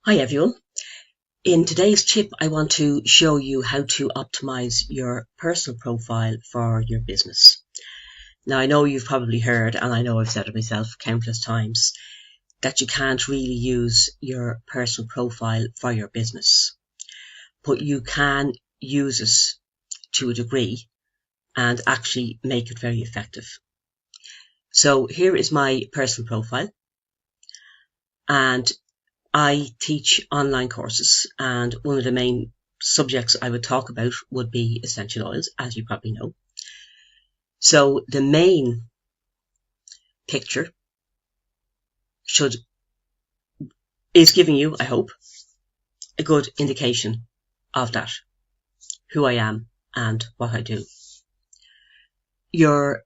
Hi everyone. In today's tip I want to show you how to optimize your personal profile for your business. Now I know you've probably heard, and I know I've said it myself countless times, that you can't really use your personal profile for your business, but you can use it to a degree and actually make it very effective. So here is my personal profile, and I teach online courses, and one of the main subjects I would talk about would be essential oils, as you probably know. So the main picture is giving you, I hope, a good indication of that, who I am and what I do. Your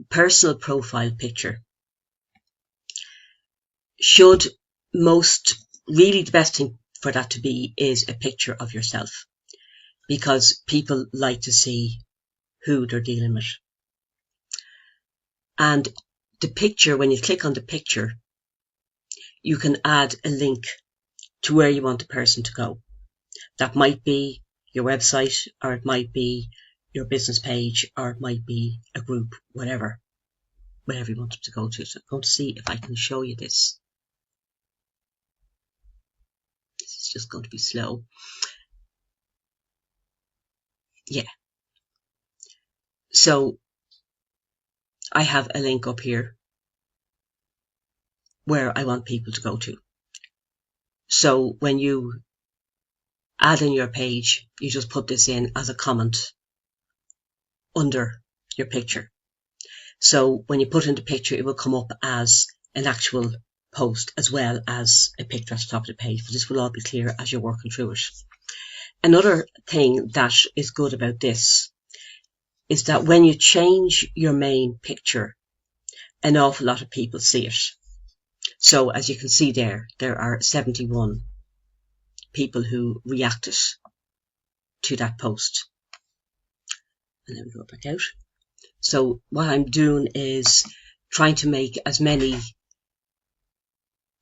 personal profile picture should really the best thing for that to be is a picture of yourself, because people like to see who they're dealing with. And the picture, when you click on the picture, you can add a link to where you want the person to go. That might be your website, or it might be your business page, or it might be a group, whatever you want them to go to. So I'm going to see if I can show you this. This is just going to be slow. Yeah. So I have a link up here where I want people to go to. So when you add in your page, you just put this in as a comment under your picture. So when you put in the picture, it will come up as an actual post as well as a picture at the top of the page, but this will all be clear as you're working through it. Another thing that is good about this is that when you change your main picture, an awful lot of people see it. So as you can see there are 71 people who reacted to that post. And then we go back out. So what I'm doing is trying to make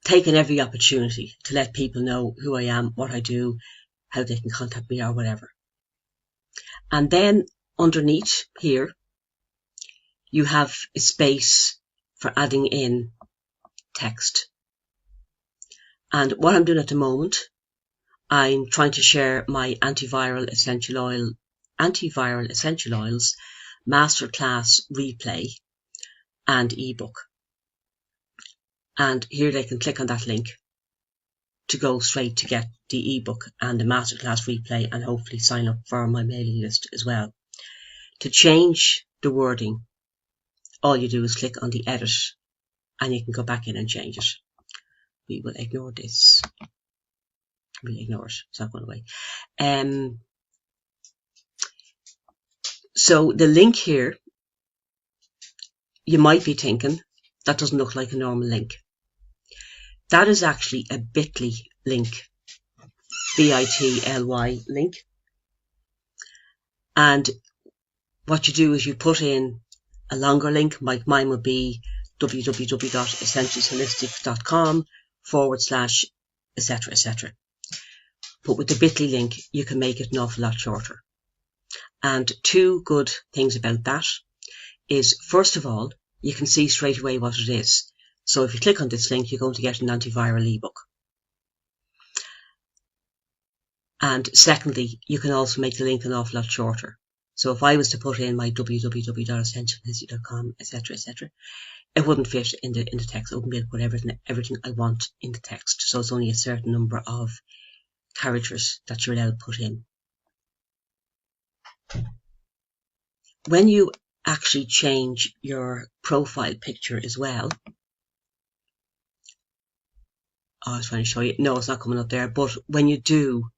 taking every opportunity to let people know who I am, what I do, how they can contact me or whatever. And then underneath here, you have a space for adding in text. And what I'm doing at the moment, I'm trying to share my antiviral essential oils masterclass replay and ebook. And here they can click on that link to go straight to get the ebook and the masterclass replay, and hopefully sign up for my mailing list as well. To change the wording, all you do is click on the edit and you can go back in and change it. We will ignore this. We'll ignore it. It's not going away. So the link here, you might be thinking, that doesn't look like a normal link. That is actually a bit.ly link, bit.ly link. And what you do is you put in a longer link, like mine would be www.essentialsholistic.com/, etc. But with the bit.ly link, you can make it an awful lot shorter. And two good things about that is, first of all, you can see straight away what it is. So if you click on this link, you're going to get an antiviral ebook. And secondly, you can also make the link an awful lot shorter. So if I was to put in my www.essentialsholistic.com, etc., it wouldn't fit in the text. I wouldn't be able to put everything I want in the text. So it's only a certain number of characters that you're allowed to put in. When you actually change your profile picture as well, I was trying to show you. No, it's not coming up there. But when you do,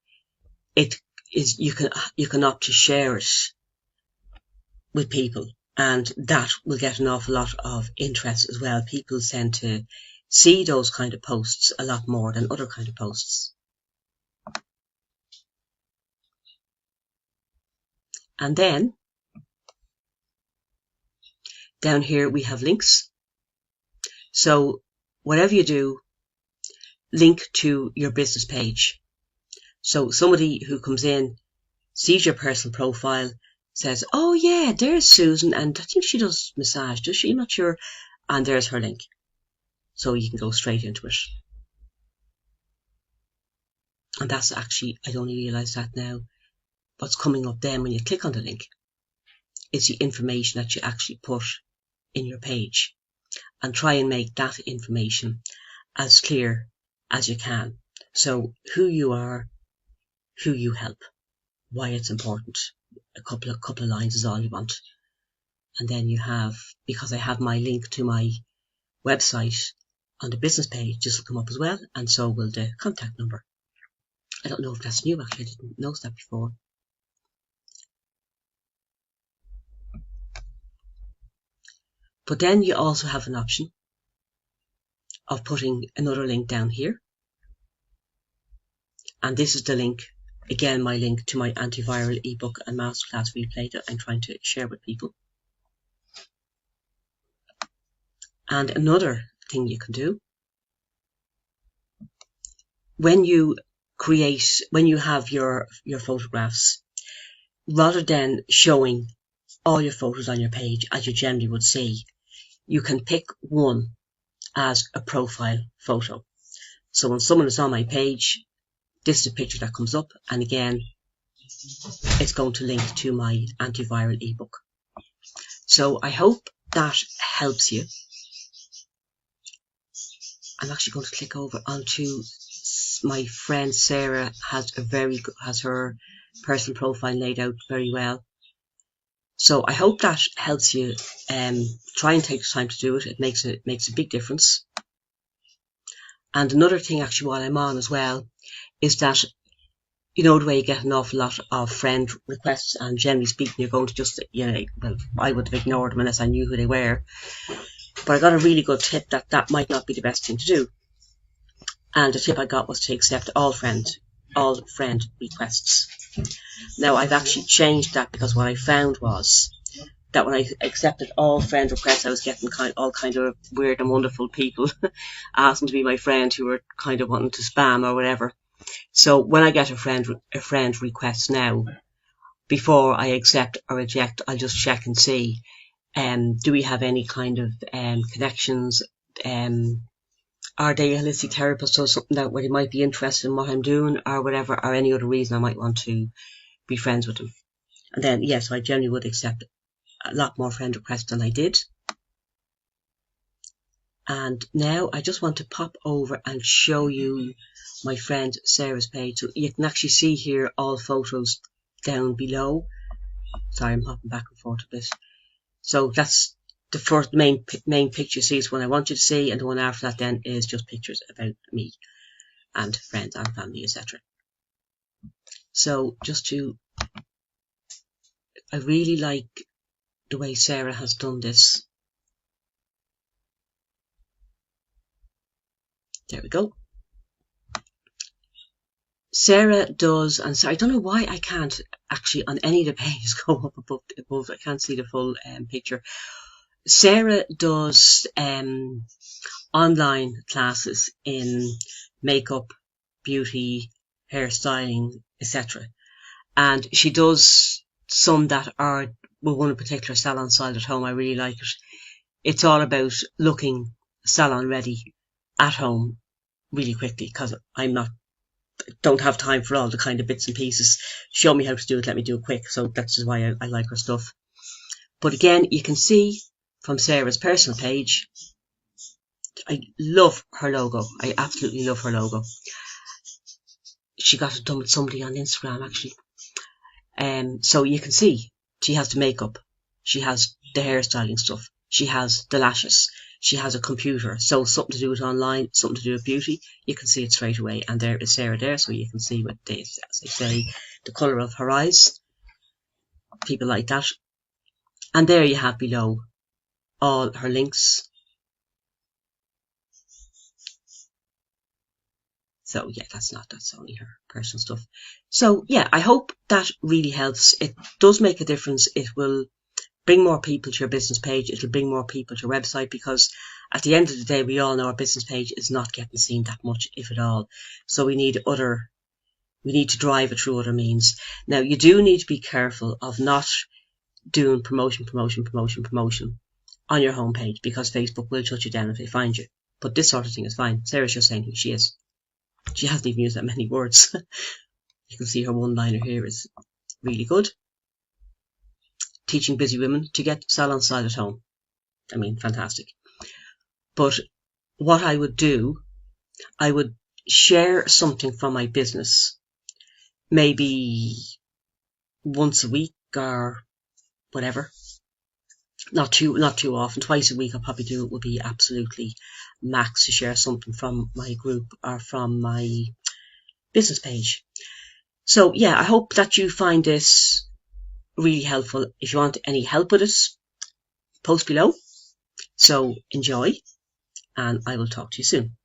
you can opt to share it with people, and that will get an awful lot of interest as well. People tend to see those kind of posts a lot more than other kind of posts. And then down here we have links. So whatever you do, link to your business page. So somebody who comes in, sees your personal profile, says, oh yeah, there's Susan, and I think she does massage, does she? I'm not sure. And there's her link. So you can go straight into it. And that's actually, I only realise that now, what's coming up then when you click on the link is the information that you actually put in your page. And try and make that information as clear as you can. So who you are, who you help, why it's important. A couple of lines is all you want. And then you have, because I have my link to my website on the business page, this will come up as well, and so will the contact number. I don't know if that's new, actually, I didn't notice that before. But then you also have an option of putting another link down here. And this is the link, again, my link to my antiviral ebook and masterclass replay that I'm trying to share with people. And another thing you can do, when you have your photographs, rather than showing all your photos on your page as you generally would see, you can pick one as a profile photo. So when someone is on my page, this is the picture that comes up, and again, it's going to link to my antiviral ebook. So I hope that helps you. I'm actually going to click over onto my friend Sarah. Has her personal profile laid out very well. So I hope that helps you. Try and take the time to do it. It makes a big difference. And another thing, actually, while I'm on as well, is that, you know, the way you get an awful lot of friend requests, and generally speaking, you're going to just, you know, well, I would have ignored them unless I knew who they were. But I got a really good tip that might not be the best thing to do. And the tip I got was to accept all friend requests. Now, I've actually changed that, because what I found was that when I accepted all friend requests, I was getting all kind of weird and wonderful people asking to be my friend who were kind of wanting to spam or whatever. So when I get a friend request now, before I accept or reject, I'll just check and see, do we have any kind of connections? Are they a holistic therapist or something that where they might be interested in what I'm doing or whatever, or any other reason I might want to be friends with them. And then, yes, I generally would accept a lot more friend requests than I did. And now I just want to pop over and show you my friend Sarah's page. So you can actually see here all photos down below. Sorry, I'm hopping back and forth a bit. So that's the first main picture you see is one I want you to see, and the one after that then is just pictures about me and friends and family, etc. So I really like the way Sarah has done this. There we go. Sarah does, and so I don't know why I can't actually on any of the pages go up above. I can't see the full picture. Sarah does online classes in makeup, beauty, hairstyling, etc. And she does some that are, well, one in particular, salon style at home. I really like it. It's all about looking salon ready at home really quickly, because don't have time for all the kind of bits and pieces. Show me how to do it, let me do it quick. So that's why I like her stuff. But again, you can see from Sarah's personal page, I love her logo. I absolutely love her logo. She got it done with somebody on Instagram, actually. So you can see she has the makeup, she has the hairstyling stuff, she has the lashes, she has a computer. So something to do with online, something to do with beauty, you can see it straight away. And there is Sarah there, so you can see what they, as they say, the colour of her eyes. People like that. And there you have below all her links. So yeah, that's only her personal stuff. So yeah, I hope that really helps. It does make a difference. It will bring more people to your business page. It'll bring more people to your website, because at the end of the day, we all know our business page is not getting seen that much, if at all. So we need to drive it through other means. Now, you do need to be careful of not doing promotion on your homepage, because Facebook will shut you down if they find you. But this sort of thing is fine. Sarah's just saying who she is. She hasn't even used that many words. You can see her one-liner here is really good. Teaching busy women to get salon style at home. I mean, fantastic. But what I would do, I would share something from my business, maybe once a week or whatever. Not too often. Twice a week I'll probably do it. Would be absolutely max to share something from my group or from my business page. So yeah, I hope that you find this really helpful. If you want any help with it, post below. So enjoy, and I will talk to you soon.